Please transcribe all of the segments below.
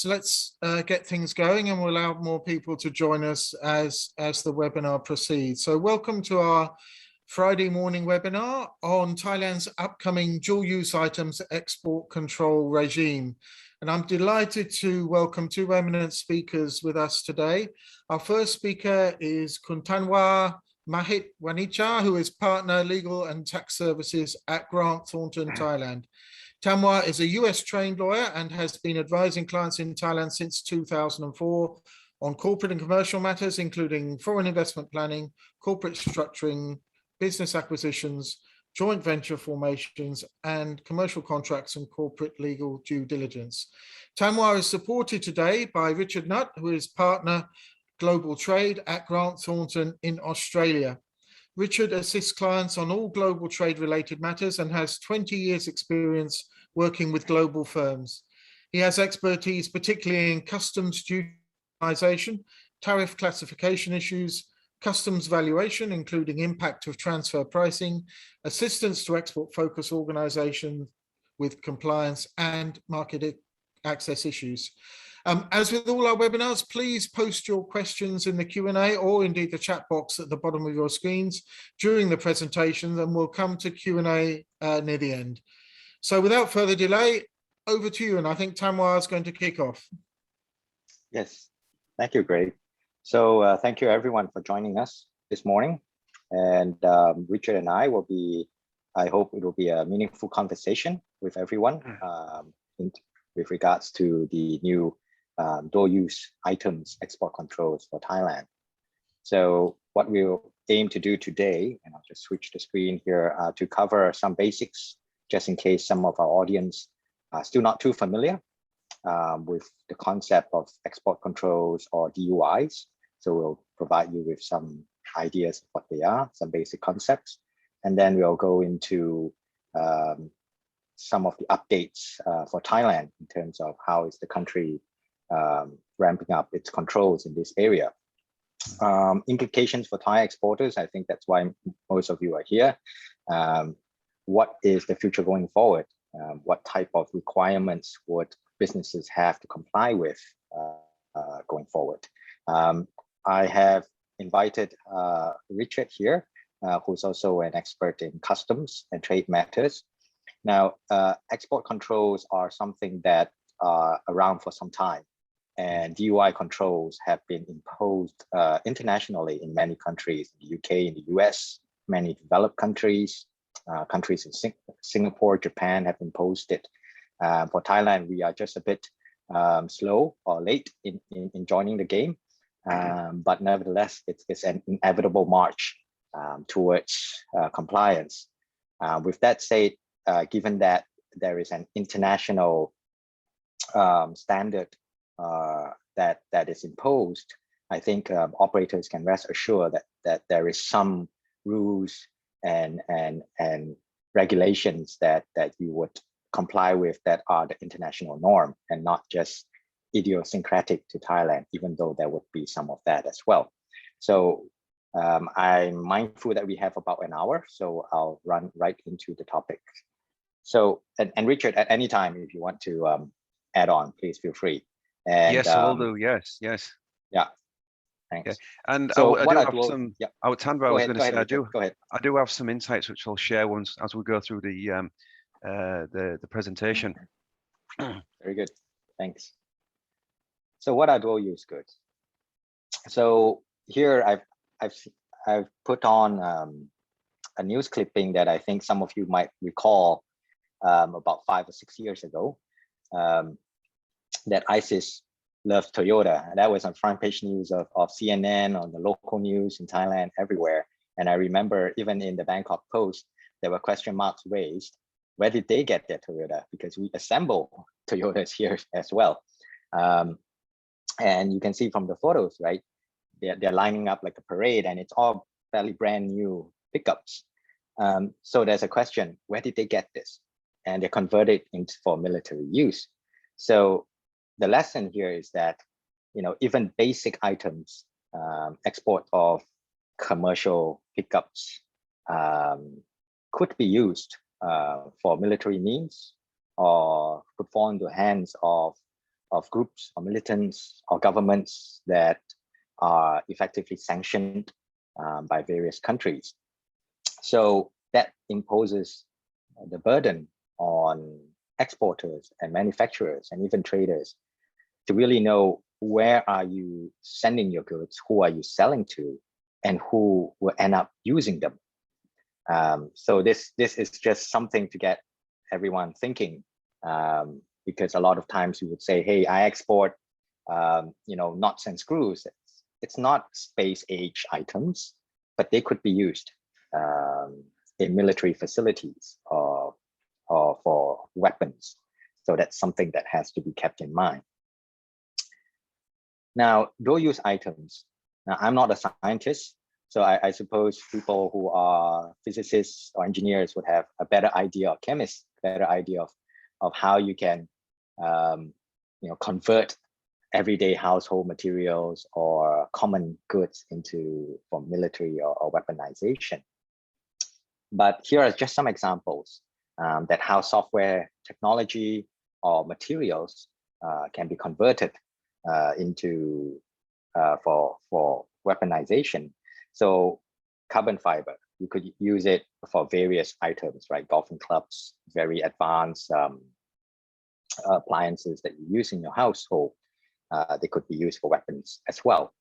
let's get things going, and we'll allow more people to join us as the webinar proceeds. So welcome to our Friday morning webinar on Thailand's upcoming dual-use items export control regime. And I'm delighted to welcome two eminent speakers with us today. Our first speaker is Kuntanwa Mahit Wanicha, who is Partner Legal and Tax Services at Grant Thornton, Thailand. Tanwa is a US trained lawyer and has been advising clients in Thailand since 2004 on corporate and commercial matters, including foreign investment planning, corporate structuring, business acquisitions, joint venture formations, and commercial contracts and corporate legal due diligence. Tanwa is supported today by Richard Nutt, who is Partner Global Trade at Grant Thornton in Australia. Richard assists clients on all global trade-related matters and has 20 years' experience working with global firms. He has expertise particularly in customs duty optimization, tariff classification issues, customs valuation, including impact of transfer pricing, assistance to export-focused organizations with compliance, and market access issues. As with all our webinars, please post your questions in the Q&A or indeed the chat box at the bottom of your screens during the presentation, and we'll come to Q&A near the end. So without further delay, over to you, and I think Tanwa is going to kick off. Yes, thank you, Greg. So thank you everyone for joining us this morning. And Richard and I hope it will be a meaningful conversation with everyone with regards to the new dual-use items export controls for Thailand. So what we'll aim to do today, and I'll just switch the screen here to cover some basics, just in case some of our audience are still not too familiar with the concept of export controls or DUIs. So we'll provide you with some ideas of what they are, some basic concepts, and then we'll go into some of the updates for Thailand in terms of how is the country ramping up its controls in this area. Implications for Thai exporters, I think that's why most of you are here. What is the future going forward? What type of requirements would businesses have to comply with going forward? I have invited Richard here, who's also an expert in customs and trade matters. Now, export controls are something that are around for some time, and DUI controls have been imposed internationally in many countries, in the UK, in the US, many developed countries, countries in Singapore, Japan have imposed it. For Thailand, we are just a bit slow or late in joining the game, but nevertheless, it's an inevitable march towards compliance. With that said, given that there is an international standard that is imposed, I think operators can rest assured that there is some rules and regulations that you would comply with that are the international norm and not just idiosyncratic to Thailand, even though there would be some of that as well. So I'm mindful that we have about an hour, so I'll run right into the topic. So, and Richard, at any time, if you want to add on, please feel free. And, yes, I will do. Yes. Yeah. Thanks. Okay. And so I do have some. Yeah. Tanwa, I was going to say, I do have some insights which I'll share once as we go through the presentation. Very good. Thanks. So what are dual-use goods? So here I've put on a news clipping that I think some of you might recall about 5 or 6 years ago, that ISIS loves Toyota. And that was on front page news of CNN, on the local news in Thailand, everywhere. And I remember even in the Bangkok Post, there were question marks raised. Where did they get their Toyota? Because we assemble Toyotas here as well. And you can see from the photos, right? They're lining up like a parade, and it's all fairly brand new pickups. So there's a question, where did they get this? And they're converted for military use. So the lesson here is that, even basic items, export of commercial pickups could be used for military means or could fall into the hands of groups or militants or governments that are effectively sanctioned by various countries. So that imposes the burden on exporters and manufacturers and even traders to really know where are you sending your goods, who are you selling to, and who will end up using them. So this is just something to get everyone thinking, because a lot of times you would say, hey, I export nuts and screws. It's not space age items, but they could be used in military facilities or for weapons. So that's something that has to be kept in mind. Now, dual use items. Now, I'm not a scientist, so I suppose people who are physicists or engineers would have a better idea, or chemists, better idea of how you can convert everyday household materials or common goods for military or weaponization. But here are just some examples that how software technology or materials can be converted into for weaponization. So carbon fiber, you could use it for various items, right? Golfing clubs, very advanced appliances that you use in your household. They could be used for weapons as well.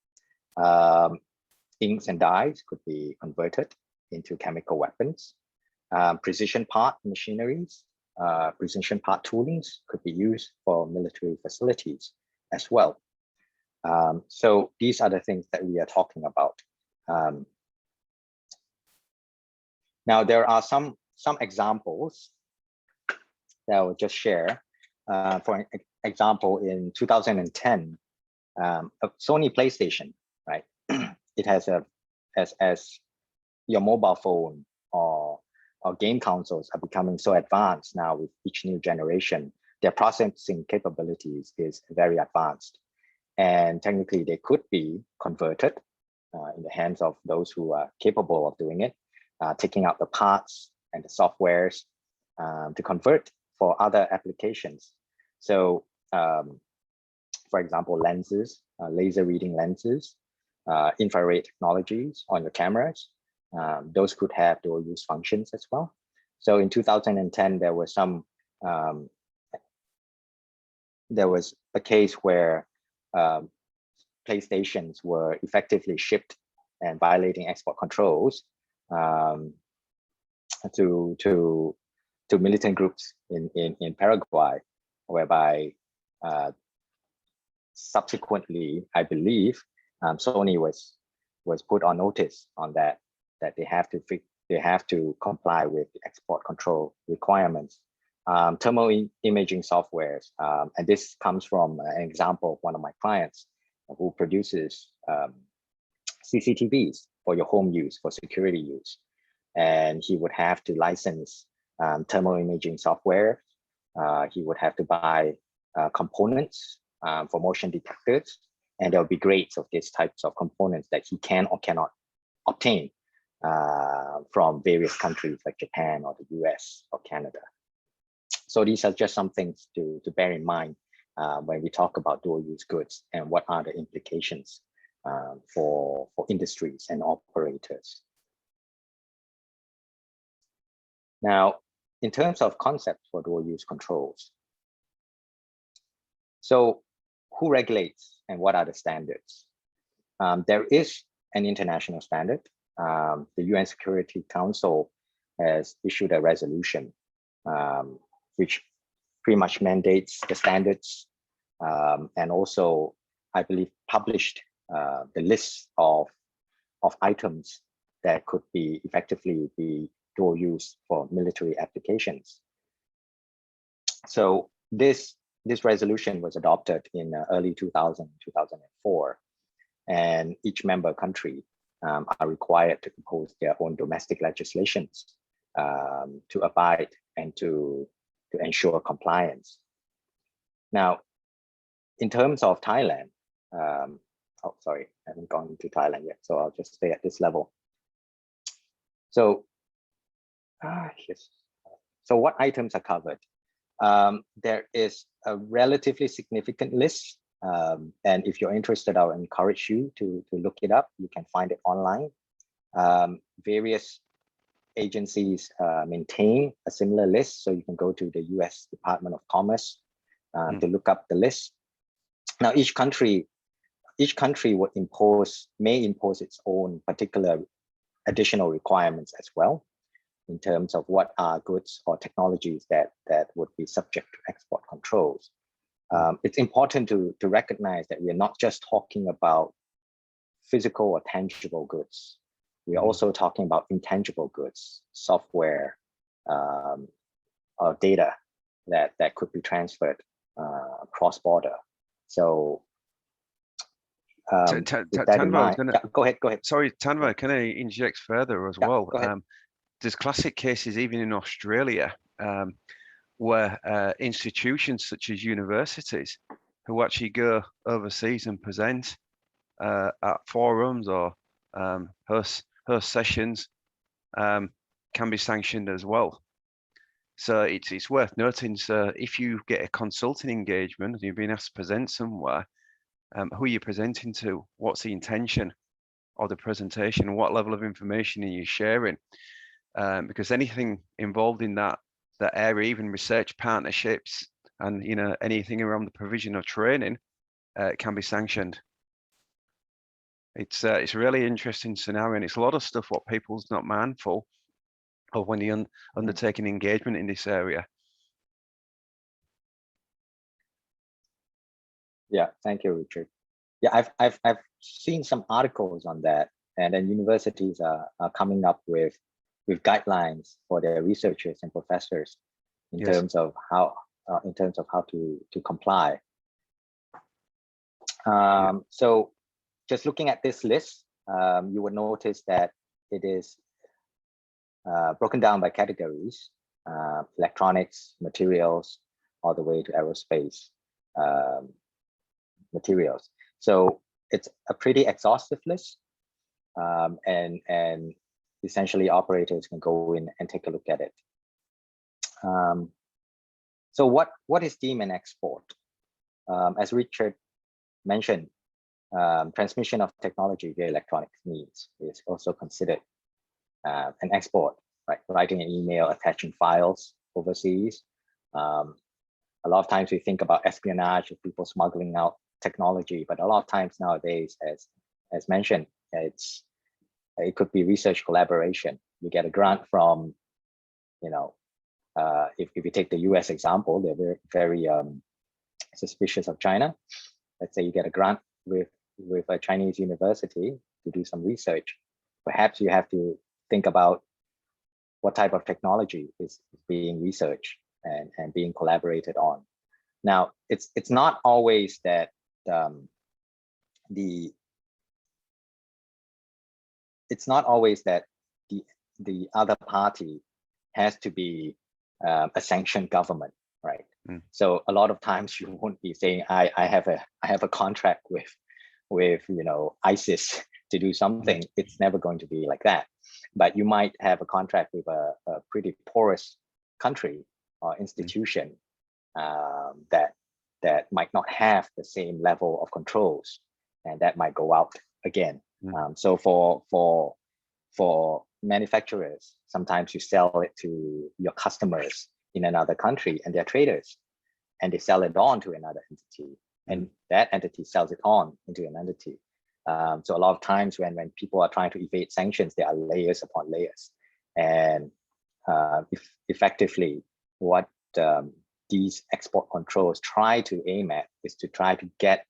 Inks and dyes could be converted into chemical weapons. Precision part machineries, precision part toolings could be used for military facilities as well. So these are the things that we are talking about. Now there are some examples that I will just share. For example, in 2010, a Sony PlayStation, right? It has as your mobile phone or game consoles are becoming so advanced now with each new generation, their processing capabilities is very advanced. And technically they could be converted in the hands of those who are capable of doing it, taking out the parts and the softwares to convert for other applications. So for example, lenses, laser reading lenses, infrared technologies on your cameras, those could have dual use functions as well. So in 2010, there was a case where PlayStations were effectively shipped and violating export controls to militant groups in Paraguay, whereby subsequently, I believe, Sony was put on notice on that they have to comply with the export control requirements. Thermal imaging softwares, and this comes from an example of one of my clients who produces CCTVs for your home use, for security use. And he would have to license thermal imaging software. He would have to buy components for motion detectors, and there'll be grades of these types of components that he can or cannot obtain from various countries like Japan or the US or Canada. So these are just some things to bear in mind when we talk about dual use goods and what are the implications for industries and operators. Now, in terms of concepts for dual use controls, so who regulates and what are the standards? There is an international standard. The UN Security Council has issued a resolution which pretty much mandates the standards and also, I believe, published the list of items that could be effectively be dual use for military applications. So this resolution was adopted in early 2004, and each member country are required to impose their own domestic legislations to abide and to ensure compliance. Now, in terms of Thailand, oh, sorry, I haven't gone to Thailand yet, so I'll just stay at this level. So, yes. So what items are covered? there is a relatively significant list. And if you're interested, I'll encourage you to look it up. You can find it online. Various agencies maintain a similar list. So you can go to the US Department of Commerce to look up the list. Now, each country may impose its own particular additional requirements as well, in terms of what are goods or technologies that would be subject to export controls. It's important to recognize that we are not just talking about physical or tangible goods. We are also talking about intangible goods, software, or data that could be transferred cross-border. So go ahead. Sorry, Tanva, can I inject further as well? There's classic cases even in Australia where institutions such as universities who actually go overseas and present at forums or host sessions can be sanctioned as well. So it's worth noting. So if you get a consulting engagement and you've been asked to present somewhere, who are you presenting to? What's the intention of the presentation? What level of information are you sharing? Because anything involved in that area, even research partnerships and anything around the provision of training, can be sanctioned. It's a really interesting scenario, and it's a lot of stuff what people's not mindful of when they undertake an engagement in this area. Yeah, thank you, Richard. Yeah, I've seen some articles on that, and then universities are coming up with guidelines for their researchers and professors in terms of how to comply. So just looking at this list, you would notice that it is broken down by categories: electronics, materials, all the way to aerospace materials. So it's a pretty exhaustive list, and essentially operators can go in and take a look at it. So what is deemed an export? As Richard mentioned, transmission of technology via electronic means is also considered an export, right? Writing an email, attaching files overseas. A lot of times we think about espionage of people smuggling out technology, but a lot of times nowadays, as mentioned, it could be research collaboration. You get a grant from, if you take the US example, they're very suspicious of China. Let's say you get a grant with a Chinese university to do some research. Perhaps you have to think about what type of technology is being researched and being collaborated on. Now, it's not always that the other party has to be a sanctioned government, right? So a lot of times you won't be saying I have a contract with ISIS to do something. It's never going to be like that. But you might have a contract with a pretty porous country or institution that might not have the same level of controls, and that might go out again. So for manufacturers, sometimes you sell it to your customers in another country, and they're traders, and they sell it on to another entity, and that entity sells it on into an entity. So a lot of times when people are trying to evade sanctions, there are layers upon layers, and effectively what these export controls try to aim at is to try to get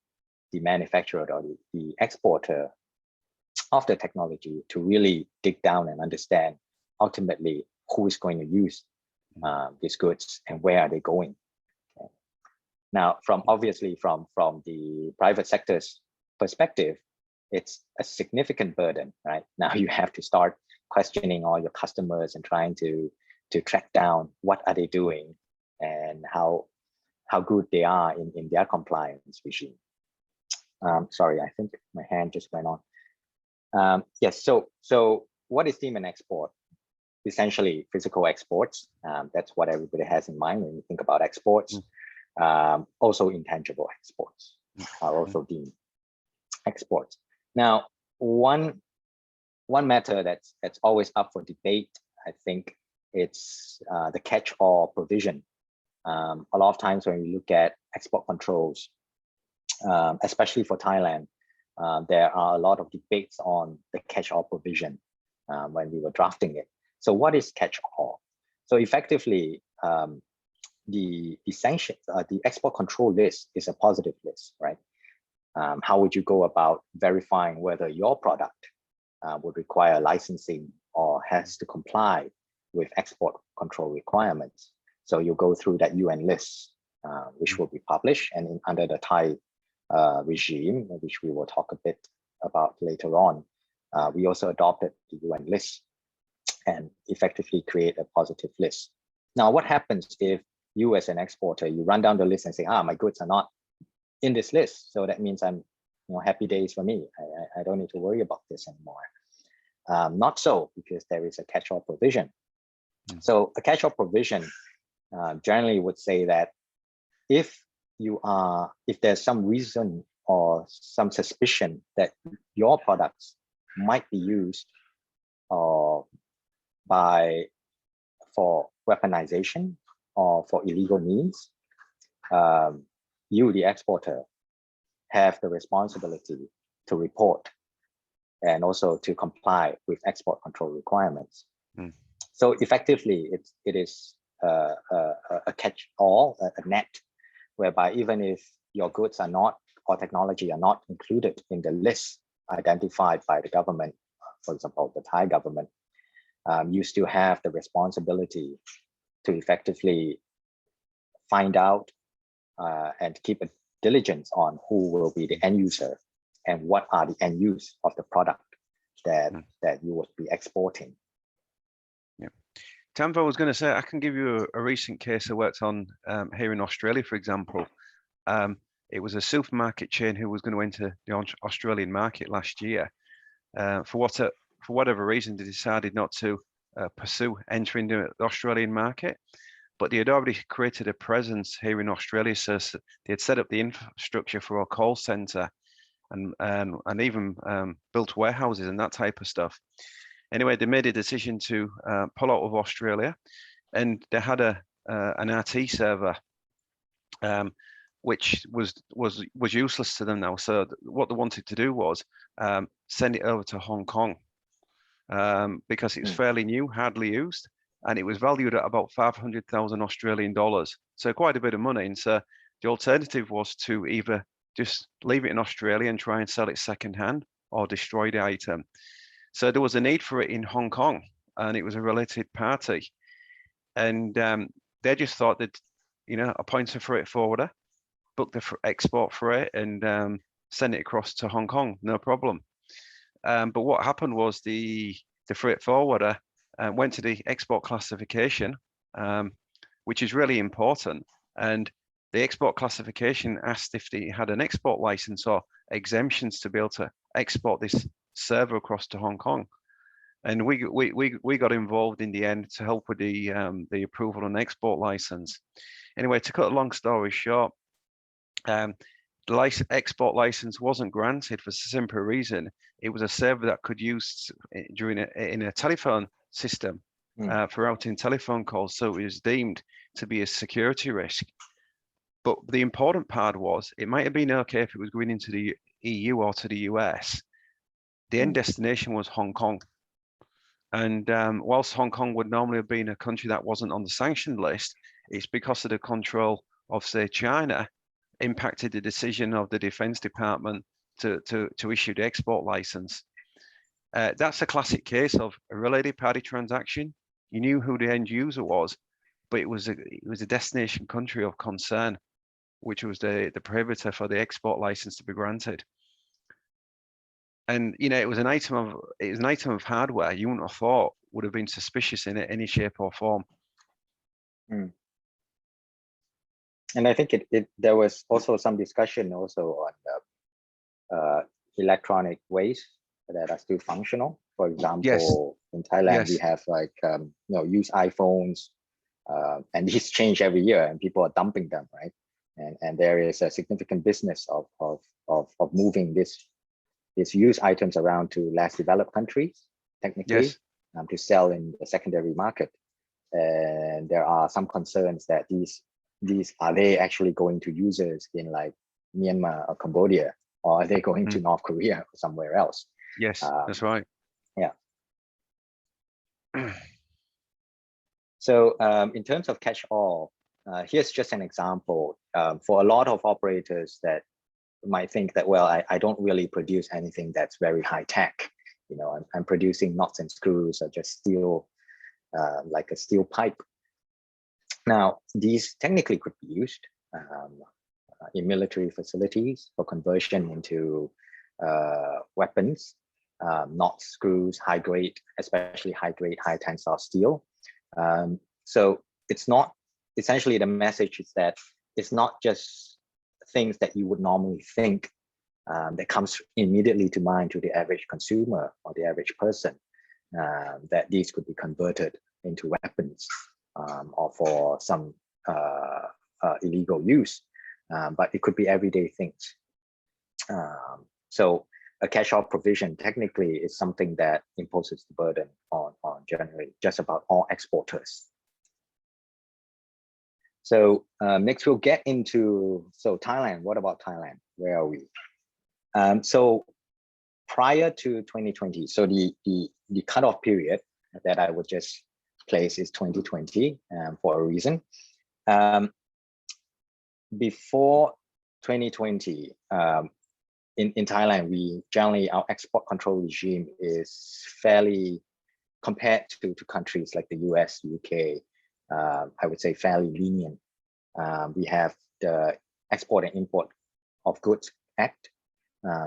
the manufacturer or the exporter of the technology to really dig down and understand ultimately who is going to use these goods and where are they going. Okay. Now, obviously from the private sector's perspective, it's a significant burden, right? Now you have to start questioning all your customers and trying to track down what are they doing and how good they are in their compliance regime. Sorry, I think my hand just went on. Yes, so what is deemed an export? essentially physical exports. That's what everybody has in mind when you think about exports. Also intangible exports are also deemed exports. Now, one matter that's always up for debate, I think, it's the catch-all provision. A lot of times when we look at export controls, especially for Thailand, there are a lot of debates on the catch-all provision when we were drafting it. So what is catch-all? So effectively, the sanctions, the export control list is a positive list, right? How would you go about verifying whether your product would require licensing or has to comply with export control requirements? So you go through that UN list, which will be published, and under the Thai regime, which we will talk a bit about later on, we also adopted the UN list and effectively create a positive list. Now, what happens if you as an exporter, you run down the list and say, my goods are not in this list, so that means I'm, happy days for me. I don't need to worry about this anymore. Not so, because there is a catch-all provision. So a catch-all provision generally would say that if there's some reason or some suspicion that your products might be used for weaponization or for illegal means, you, the exporter, have the responsibility to report and also to comply with export control requirements. So effectively, it is a catch-all, a net, whereby even if your goods are not, or technology are not included in the list identified by the government, for example, the Thai government, you still have the responsibility to effectively find out and keep a diligence on who will be the end user and what are the end use of the product that you would be exporting. Yeah, Tamvo, I was going to say, I can give you a recent case I worked on here in Australia, for example. It was a supermarket chain who was going to enter the Australian market last year. For whatever reason, they decided not to pursue entering the Australian market, but they had already created a presence here in Australia. So they had set up the infrastructure for a call center and even built warehouses and that type of stuff. Anyway, they made a decision to pull out of Australia, and they had an RT server, which was useless to them now. So what they wanted to do was send it over to Hong Kong because it was fairly new, hardly used, and it was valued at about 500,000 Australian dollars. So quite a bit of money. And so the alternative was to either just leave it in Australia and try and sell it secondhand, or destroy the item. So there was a need for it in Hong Kong, and it was a related party. And they just thought that, appoint a freight forwarder, book the export for it, and send it across to Hong Kong, no problem. But what happened was the freight forwarder went to the export classification, which is really important. And the export classification asked if they had an export license or exemptions to be able to export this server across to Hong Kong. And we got involved in the end to help with the approval on export license. Anyway, to cut a long story short, the export license wasn't granted for the simple reason it was a server that could use in a telephone system for routing telephone calls, so it was deemed to be a security risk. But the important part was it might have been okay if it was going into the EU or to the US. The end destination was Hong Kong. And whilst Hong Kong would normally have been a country that wasn't on the sanctioned list, it's because of the control of, say, China, impacted the decision of the Defense Department to issue the export license. That's a classic case of a related party transaction. You knew who the end user was, but it was a destination country of concern, which was the prohibitor for the export license to be granted. And it was an item of hardware you wouldn't have thought would have been suspicious in any shape or form. And I think there was also some discussion also on electronic waste that are still functional. For example, in Thailand, we have like, used iPhones, and these change every year and people are dumping them, right? And there is a significant business of moving these used items around to less developed countries, technically, to sell in the secondary market. And there are some concerns that these are they actually going to users in like Myanmar or Cambodia, or are they going to North Korea or somewhere else? Yes, that's right. Yeah. So in terms of catch-all, here's just an example. For a lot of operators that might think that, well, I don't really produce anything that's very high tech. You know, I'm producing nuts and screws or just steel, like a steel pipe. Now, these technically could be used in military facilities for conversion into weapons, nuts, screws, high grade, especially high grade, high tensile steel. So it's not, essentially the message is that it's not just things that you would normally think that comes immediately to mind to the average consumer or the average person, that these could be converted into weapons or for some illegal use, but it could be everyday things. So a catch-all provision technically is something that imposes the burden on generally just about all exporters. So next we'll get into, so Thailand, what about Thailand? Where are we? So prior to 2020, so the cutoff period that I would just place is 2020 for a reason. Before 2020, in Thailand, we generally, our export control regime is fairly, compared to countries like the US, UK, I would say fairly lenient. We have the Export and Import of Goods Act,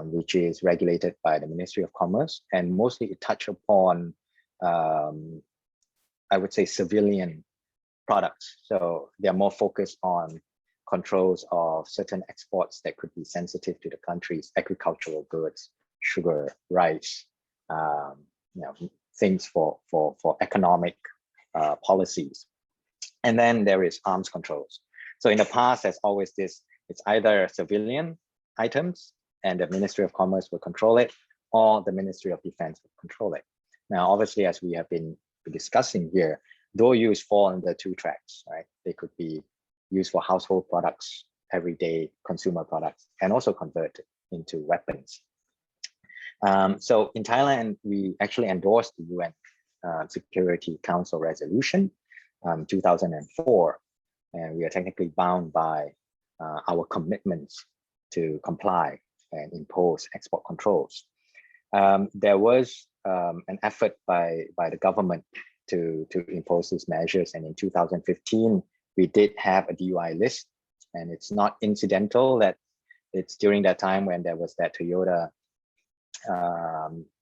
which is regulated by the Ministry of Commerce, and mostly it touches upon, I would say, civilian products. So they're more focused on controls of certain exports that could be sensitive to the country's agricultural goods, sugar, rice, things for economic policies. And then there is arms controls. So in the past, there's always this, it's either civilian items and the Ministry of Commerce will control it, or the Ministry of Defense will control it. Now, obviously, as we have been discussing here, dual use fall under two tracks, right? They could be used for household products, everyday consumer products, and also converted into weapons. So in Thailand, we actually endorsed the UN Security Council resolution 2004, and we are technically bound by our commitments to comply and impose export controls. There was an effort by the government to impose these measures, and in 2015, we did have a DUI list, and it's not incidental that it's during that time when there was that Toyota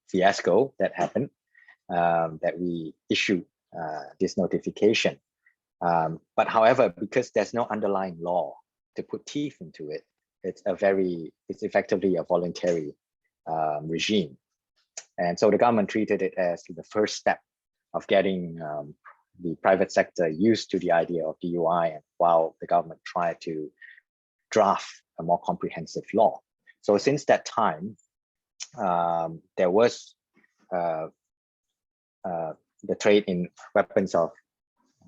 fiasco that happened that we issued this notification. But however, because there's no underlying law to put teeth into it, it's effectively a voluntary regime. And so the government treated it as the first step of getting the private sector used to the idea of DUI, and while the government tried to draft a more comprehensive law. So since that time, there was the trade in weapons of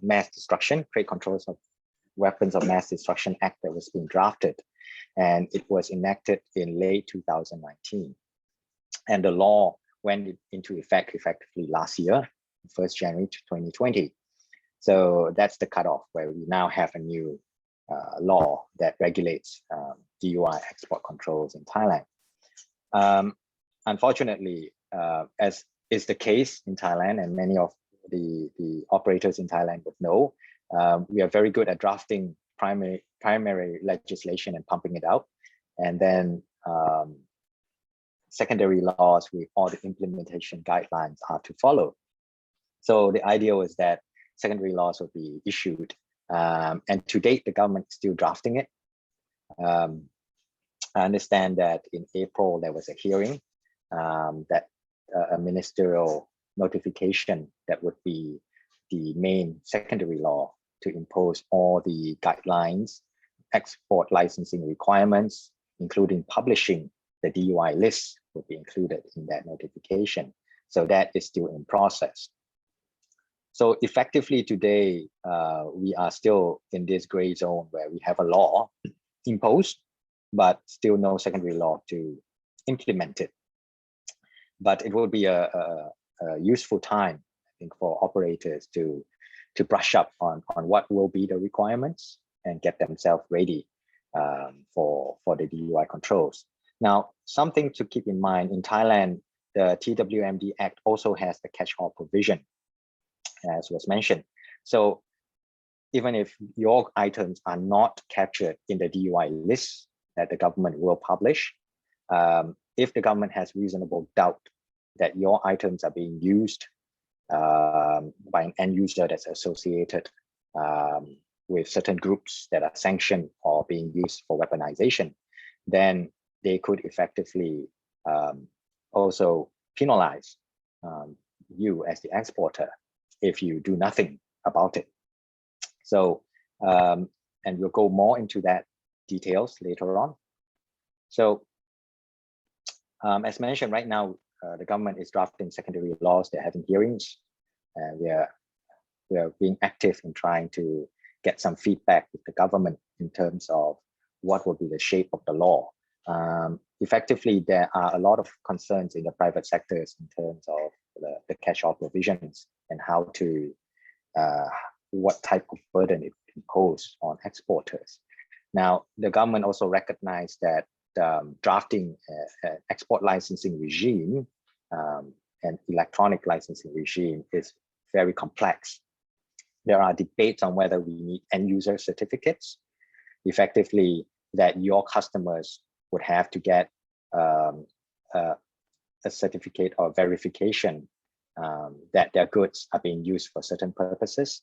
mass destruction, Trade Controls of Weapons of Mass Destruction Act that was being drafted, and it was enacted in late 2019. And the law went into effect effectively last year, 1st January 2020. So that's the cutoff where we now have a new law that regulates DUI export controls in Thailand. Unfortunately, as is the case in Thailand, and many of the operators in Thailand would know, we are very good at drafting primary legislation and pumping it out, and then secondary laws with all the implementation guidelines are to follow. So the idea was that secondary laws will be issued, and to date, the government is still drafting it. I understand that in April, there was a hearing that a ministerial notification that would be the main secondary law to impose all the guidelines, export licensing requirements, including publishing the DUI list would be included in that notification. So that is still in process. So effectively today, we are still in this gray zone where we have a law imposed, but still no secondary law to implement it. But it will be a useful time, I think, for operators to brush up on what will be the requirements and get themselves ready for the DUI controls. Now, something to keep in mind, in Thailand, the TWMD Act also has the catch-all provision, as was mentioned. So even if your items are not captured in the DUI list that the government will publish, if the government has reasonable doubt that your items are being used by an end user that's associated with certain groups that are sanctioned or being used for weaponization, then they could effectively also penalize you as the exporter if you do nothing about it. So, and we'll go more into that details later on. So, as mentioned, right now, the government is drafting secondary laws. They're having hearings, and we are being active in trying to get some feedback with the government in terms of what will be the shape of the law. Effectively, there are a lot of concerns in the private sectors in terms of the catch-all provisions and how to, what type of burden it impose on exporters. Now, the government also recognized that drafting an export licensing regime and electronic licensing regime is very complex. There are debates on whether we need end user certificates, effectively that your customers would have to get a certificate or verification that their goods are being used for certain purposes.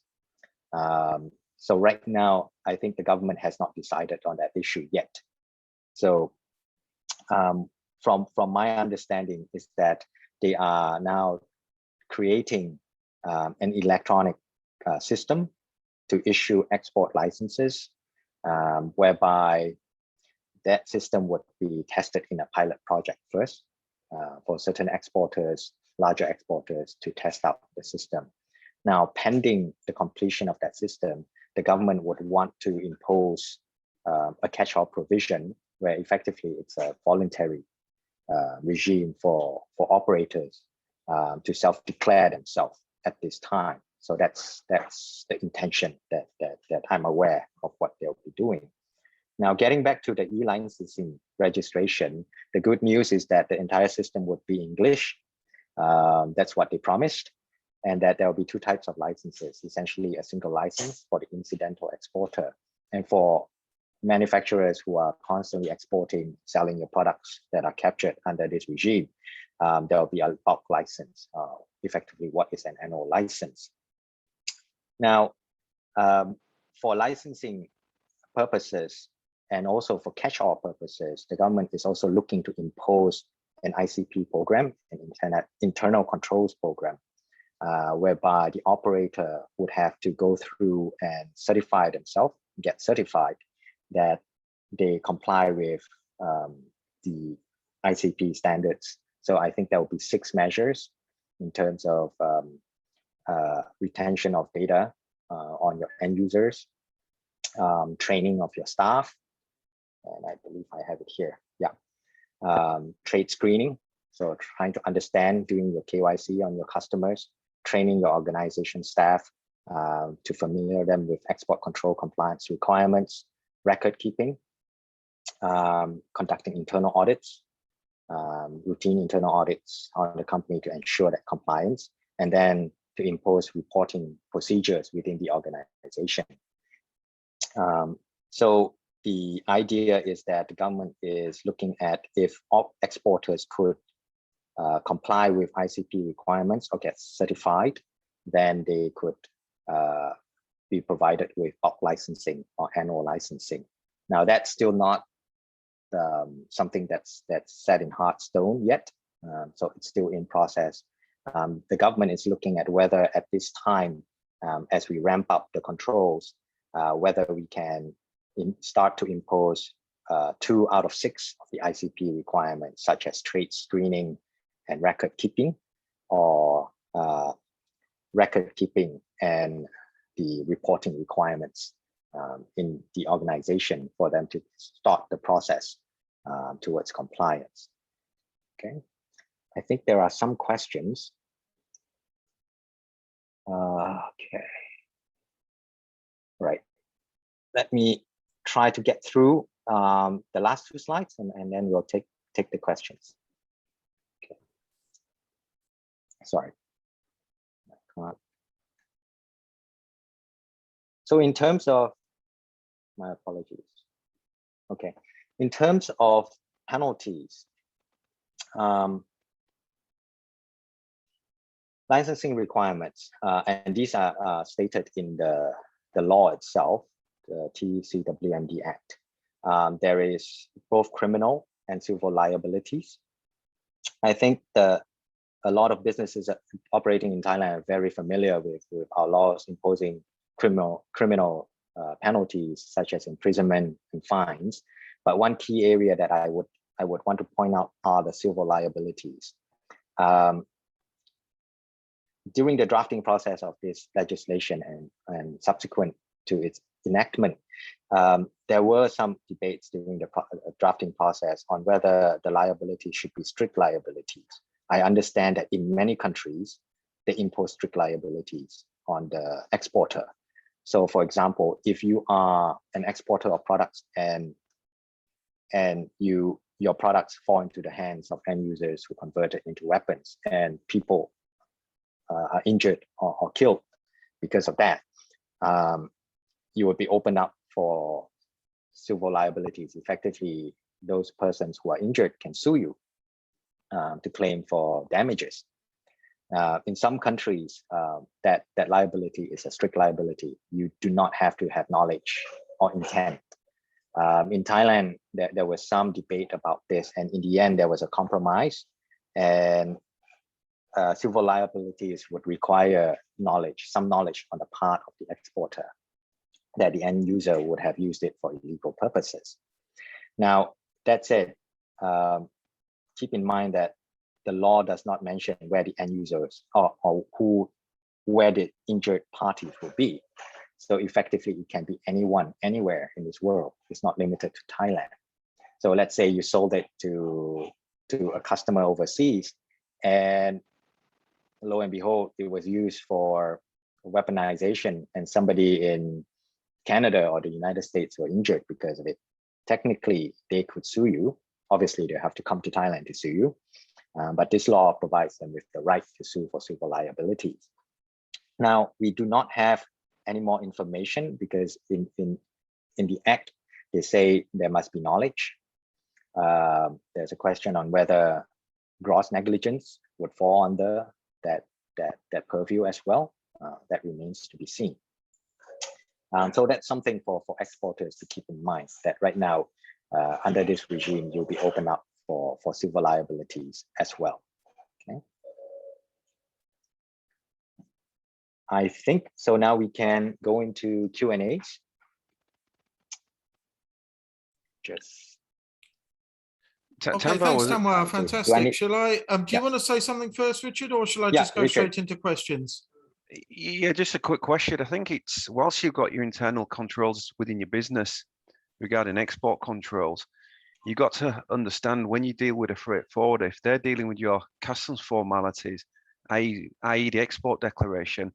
So right now, I think the government has not decided on that issue yet. So from my understanding is that they are now creating an electronic system to issue export licenses, whereby that system would be tested in a pilot project first for certain exporters, larger exporters, to test out the system. Now, pending the completion of that system, the government would want to impose a catch-all provision where effectively it's a voluntary regime for operators to self-declare themselves at this time. So that's the intention that I'm aware of what they'll be doing. Now, getting back to the e-licensing registration, the good news is that the entire system would be English. That's what they promised, and that there will be two types of licenses, essentially a single license for the incidental exporter, and for manufacturers who are constantly exporting, selling your products that are captured under this regime, there will be a bulk license, effectively what is an annual license. Now, for licensing purposes and also for catch-all purposes, the government is also looking to impose an ICP program, an internal controls program, whereby the operator would have to go through and certify themselves, get certified that they comply with the ICP standards. So I think there will be 6 measures in terms of retention of data on your end users, training of your staff, and I believe I have it here. Yeah, trade screening. So trying to understand, doing your KYC on your customers, training your organization staff to familiar them with export control compliance requirements, record keeping, conducting internal audits, routine internal audits on the company to ensure that compliance, and then to impose reporting procedures within the organization. So the idea is that the government is looking at if all exporters could comply with ICP requirements or get certified, then they could be provided with bulk licensing or annual licensing. Now, that's still not something that's set in hard stone yet. So it's still in process. The government is looking at whether at this time, as we ramp up the controls, whether we can start to impose 2 out of 6 of the ICP requirements, such as trade screening and record keeping, or record keeping and the reporting requirements in the organization for them to start the process towards compliance. Okay, I think there are some questions. Okay, right. Let me try to get through the last 2 slides, and then we'll take the questions. Okay. Sorry. So in terms of, my apologies. Okay, in terms of penalties, licensing requirements, and these are stated in the law itself, the TCWMD Act. There is both criminal and civil liabilities. I think a lot of businesses operating in Thailand are very familiar with our laws imposing criminal penalties such as imprisonment and fines. But one key area that I would want to point out are the civil liabilities. During the drafting process of this legislation and subsequent to its enactment, there were some debates during the drafting process on whether the liability should be strict liabilities. I understand that in many countries, they impose strict liabilities on the exporter. So for example, if you are an exporter of products and your products fall into the hands of end users who convert it into weapons, and people are injured or killed because of that, you would be opened up for civil liabilities. Effectively, those persons who are injured can sue you to claim for damages. In some countries, that liability is a strict liability. You do not have to have knowledge or intent. In Thailand, there was some debate about this, and in the end, there was a compromise, and civil liabilities would require some knowledge on the part of the exporter that the end user would have used it for illegal purposes. Now, that said, keep in mind that the law does not mention where the end users or where the injured parties will be. So effectively, it can be anyone, anywhere in this world. It's not limited to Thailand. So let's say you sold it to a customer overseas, and lo and behold, it was used for weaponization, and somebody in Canada or the United States were injured because of it. Technically, they could sue you. Obviously, they have to come to Thailand to sue you. But this law provides them with the right to sue for civil liabilities. Now, we do not have any more information because in the Act, they say there must be knowledge. There's a question on whether gross negligence would fall under that purview as well. That remains to be seen. So that's something for exporters to keep in mind, that right now, under this regime, you'll be open up for civil liabilities as well. Okay. I think so. Now we can go into Q&As. Okay, thanks, Tanwar. Fantastic. Shall I? Do you want to say something first, Richard, or shall I just go straight into questions? Yeah, just a quick question. I think it's, whilst you've got your internal controls within your business regarding export controls, you've got to understand when you deal with a freight forwarder, if they're dealing with your customs formalities, i.e. the export declaration,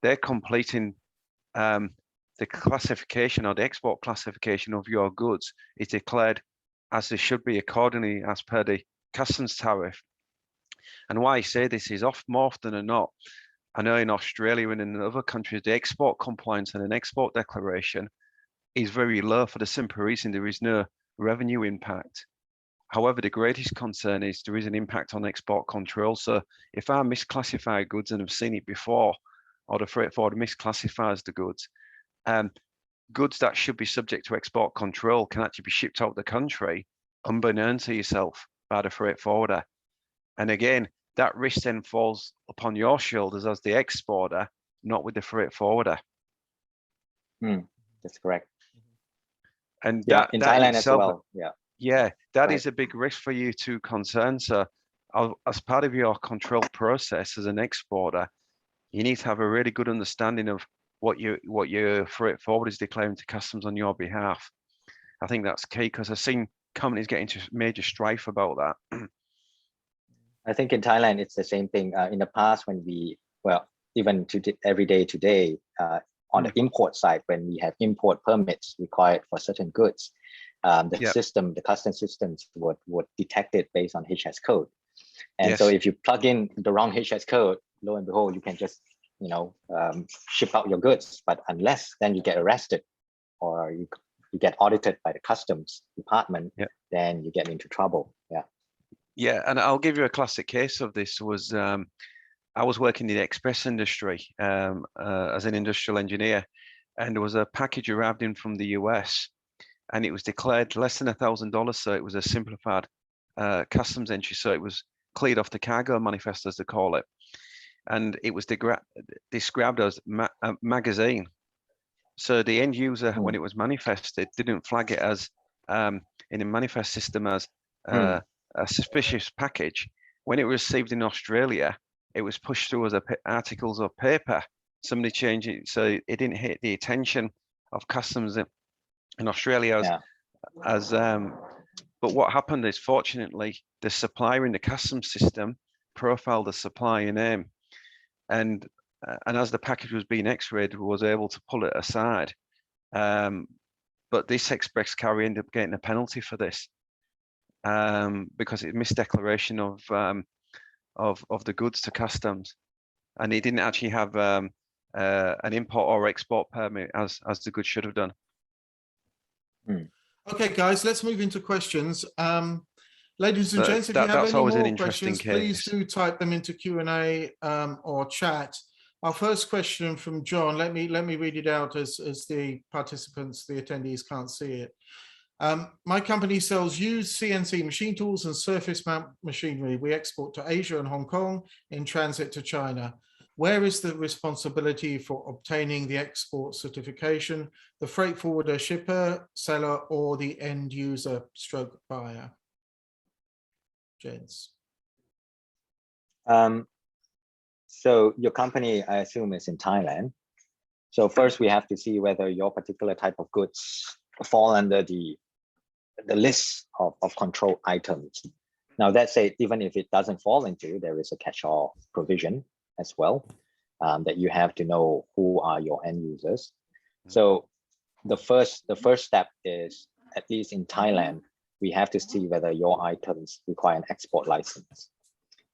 they're completing the classification or the export classification of your goods is declared as they should be accordingly as per the customs tariff. And why I say this is more often than not, I know in Australia and in other countries, the export compliance and an export declaration is very low for the simple reason there is no revenue impact. However, the greatest concern is there is an impact on export control. So if I misclassify goods, and I've seen it before, or the freight forwarder misclassifies the goods, goods that should be subject to export control can actually be shipped out of the country unbeknown to yourself by the freight forwarder. And again, that risk then falls upon your shoulders as the exporter, not with the freight forwarder. That's correct. And yeah, that in that in Thailand as itself, well. yeah, that Right. is a big risk for you to concern. So as part of your control process as an exporter, you need to have a really good understanding of what your freight forward is declaring to customs on your behalf. I think that's key, because I've seen companies get into major strife about that. I think in Thailand, it's the same thing. In the past, when we, well, even every day today, on the import side, when we have import permits required for certain goods, the custom systems would detect it based on HS code. And so if you plug in the wrong HS code, lo and behold, you can just, ship out your goods. But unless then you get arrested or you get audited by the customs department, then you get into trouble. Yeah, and I'll give you a classic case of this. Was I was working in the express industry as an industrial engineer, and there was a package arrived in from the US, and it was declared less than $1,000. So it was a simplified customs entry. So it was cleared off the cargo manifest, as they call it, and it was described as a magazine. So the end user, when it was manifested, didn't flag it as in a manifest system as a suspicious package. When it was received in Australia, it was pushed through as articles of paper. Somebody changed it so it didn't hit the attention of customs in Australia but what happened is, fortunately, the supplier in the customs system profiled the supplier name, and as the package was being x-rayed, was able to pull it aside. But this express carrier ended up getting a penalty for this, because it misdeclaration of the goods to customs, and he didn't actually have an import or export permit as the goods should have done. Okay, guys, let's move into questions. Ladies and gents, if you have any more questions, please do type them into Q&A or chat. Our first question from John, let me read it out as the participants, the attendees can't see it. My company sells used CNC machine tools and surface mount machinery. We export to Asia and Hong Kong in transit to China. Where is the responsibility for obtaining the export certification? The freight forwarder, shipper, seller, or the end user stroke buyer? Gents. So your company, I assume, is in Thailand. So first we have to see whether your particular type of goods fall under the list of control items. Now that said, even if it doesn't fall into, there is a catch-all provision as well, that you have to know who are your end users. So the first step is, at least in Thailand, we have to see whether your items require an export license.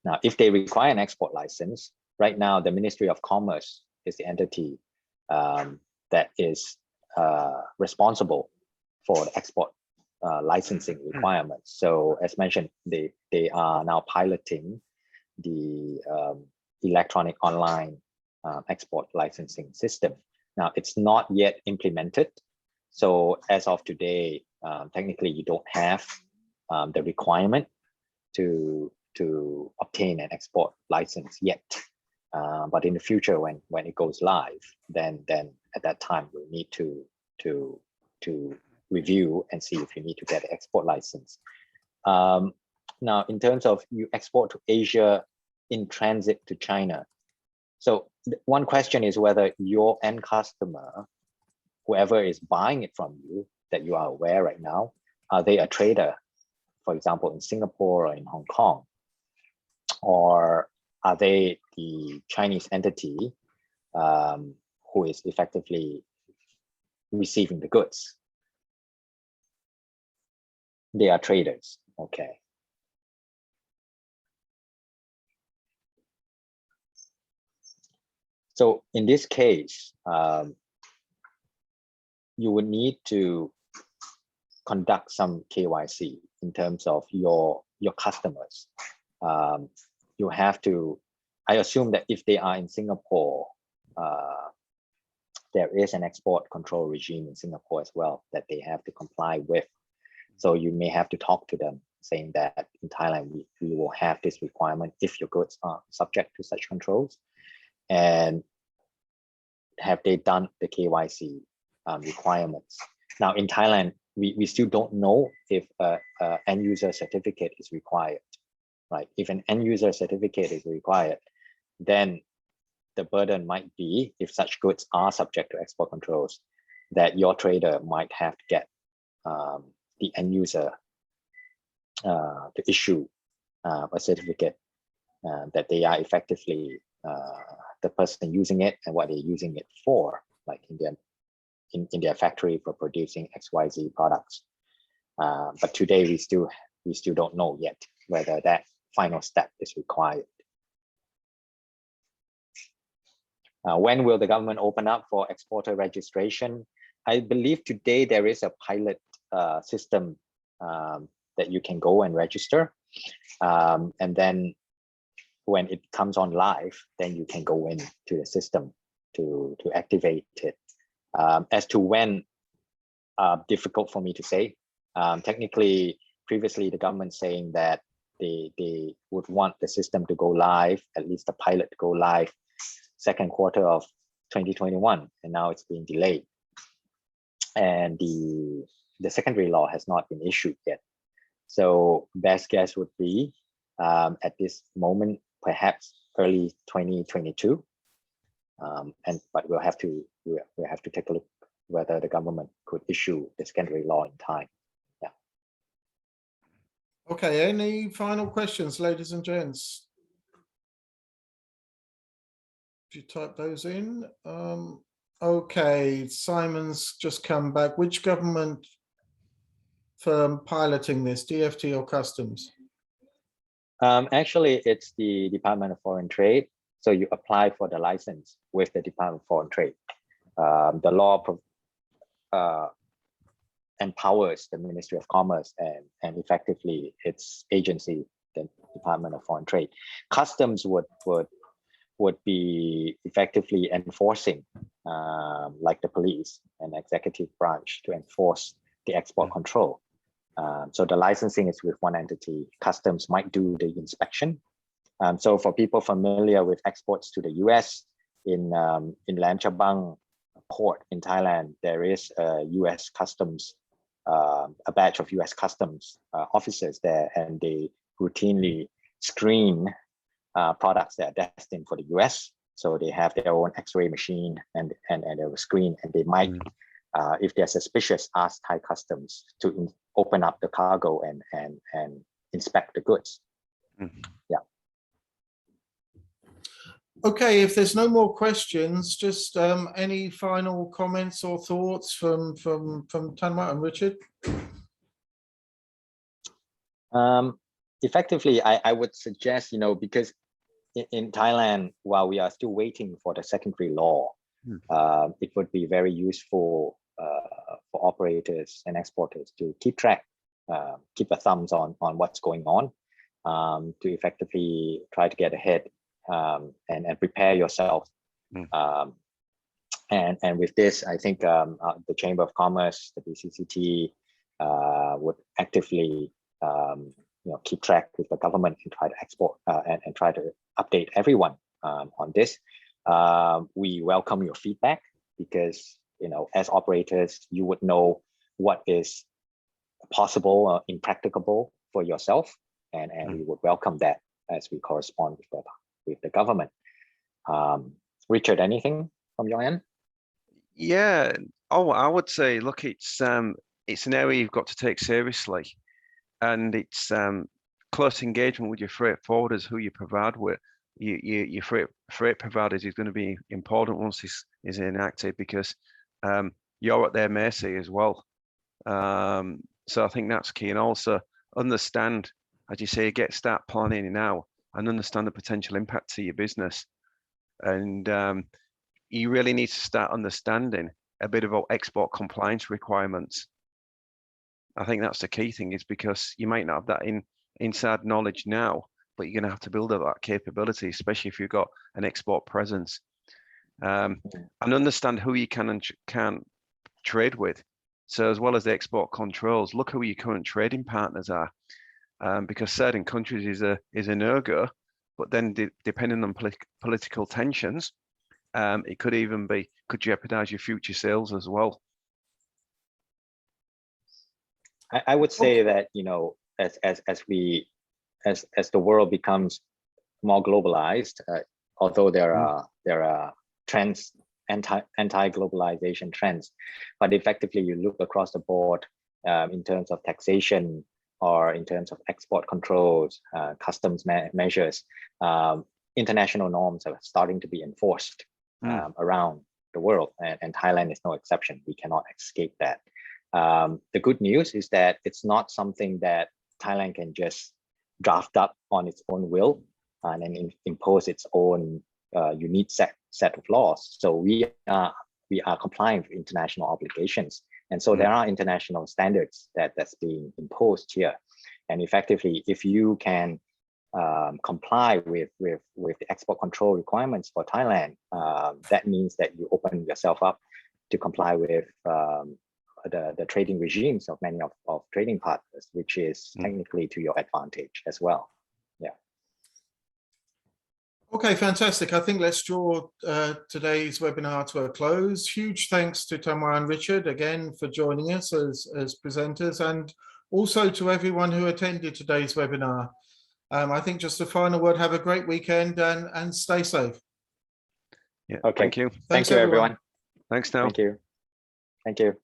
Now, if they require an export license, right now the Ministry of Commerce is the entity that is responsible for the export licensing requirements. So as mentioned, they are now piloting the electronic online export licensing system. Now, it's not yet implemented. So as of today, technically you don't have the requirement to obtain an export license yet. But in the future, when it goes live, then at that time we need to review and see if you need to get an export license. Now, in terms of you export to Asia in transit to China. So one question is whether your end customer, whoever is buying it from you, that you are aware right now, are they a trader, for example, in Singapore or in Hong Kong? Or are they the Chinese entity who is effectively receiving the goods? They are traders, okay. So in this case, you would need to conduct some KYC in terms of your customers. You have to, I assume that if they are in Singapore, there is an export control regime in Singapore as well that they have to comply with. So you may have to talk to them saying that in Thailand, we will have this requirement if your goods are subject to such controls. And have they done the KYC requirements? Now in Thailand, we still don't know if an end user certificate is required, right? If an end user certificate is required, then the burden might be, if such goods are subject to export controls, that your trader might have to get the end user to issue a certificate that they are effectively the person using it and what they're using it for, like in their factory for producing XYZ products. But today we still don't know yet whether that final step is required. When will the government open up for exporter registration? I believe today there is a pilot system that you can go and register. And then when it comes on live, then you can go into the system to activate it. As to when, difficult for me to say. Technically, previously the government saying that they would want the system to go live, at least the pilot to go live, second quarter of 2021, and now it's being delayed. And the secondary law has not been issued yet. So best guess would be at this moment, perhaps early 2022. But we'll have to take a look whether the government could issue the secondary law in time. Yeah. Okay, any final questions, ladies and gents? If you type those in. Okay, Simon's just come back. Which government firm piloting this, DFT or Customs? Actually, it's the Department of Foreign Trade. So you apply for the license with the Department of Foreign Trade. The law empowers the Ministry of Commerce and effectively its agency, the Department of Foreign Trade. Customs would be effectively enforcing, like the police and executive branch, to enforce the export control. So the licensing is with one entity. Customs might do the inspection. So for people familiar with exports to the US, in Lam Chabang port in Thailand, there is a US Customs, a batch of US Customs officers there, and they routinely screen products that are destined for the US. So they have their own X-ray machine and they will screen, and they might, if they're suspicious, ask Thai Customs to open up the cargo and inspect the goods. Yeah. Okay, if there's no more questions, just any final comments or thoughts from Tanwa and Richard? Effectively, I would suggest, because in Thailand, while we are still waiting for the secondary law, it would be very useful for operators and exporters to keep track, keep a thumbs on what's going on, to effectively try to get ahead and prepare yourself. And with this, I think the Chamber of Commerce, the BCCT, would actively keep track with the government and try to export and try to update everyone on this. We welcome your feedback because, as operators, you would know what is possible or impracticable for yourself, and we would welcome that as we correspond with the government. Richard, anything from your end? Yeah. Oh, I would say, look, it's an area you've got to take seriously, and it's close engagement with your freight forwarders, who you provide with. Your freight providers is going to be important once this is enacted, because you're at their mercy as well. So I think that's key, and also understand, as you say, start planning now and understand the potential impact to your business. And you really need to start understanding a bit about export compliance requirements. I think that's the key thing, is because you might not have that inside knowledge now, but you're going to have to build up that capability, especially if you've got an export presence, and understand who you can and can't trade with. So as well as the export controls, look who your current trading partners are. because certain countries is a no-go, but then depending on political tensions, it could jeopardize your future sales as well. I would say that, you know, as the world becomes more globalized, although there are trends, anti-globalization trends, but effectively you look across the board in terms of taxation or in terms of export controls, customs measures, international norms are starting to be enforced around the world, and Thailand is no exception. We cannot escape that. The good news is that it's not something that Thailand can just draft up on its own will and then impose its own unique set of laws. So we are complying with international obligations, and so there are international standards that's being imposed here. And effectively, if you can comply with the export control requirements for Thailand, that means that you open yourself up to comply with the trading regimes of many of trading partners, which is technically to your advantage as well. Yeah. Okay, fantastic. I think let's draw today's webinar to a close. Huge thanks to Tamara and Richard again for joining us as presenters, and also to everyone who attended today's webinar. I think just a final word, have a great weekend and stay safe. Yeah. Okay. Thank you. Thank you, everyone. Thanks, Now. Thank you. Thank you.